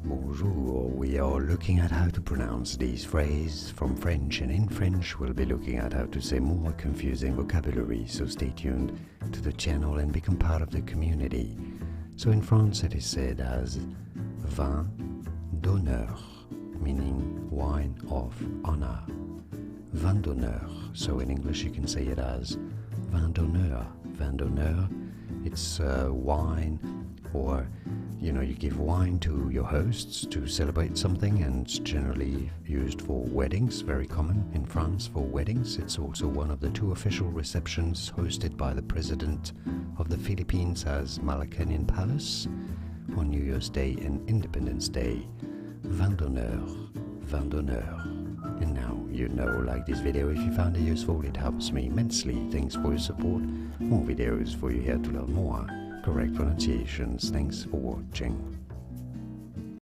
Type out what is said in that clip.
Bonjour, we are looking at how to pronounce these phrases from French, and in French we'll be looking at how to say more confusing vocabulary, so stay tuned to the channel and become part of the community. So in France it is said as vin d'honneur, meaning wine of honor. Vin d'honneur, so in English you can say it as vin d'honneur. Vin d'honneur, it's wine, or you give wine to your hosts to celebrate something, and it's generally used for weddings, very common in France for weddings. It's also one of the two official receptions hosted by the President of the Philippines as Malacanang Palace on New Year's Day and Independence Day. Vin d'honneur, vin d'honneur. And now you know, like this video if you found it useful, it helps me immensely. Thanks for your support. More videos for you here to learn more correct pronunciations. Thanks for watching.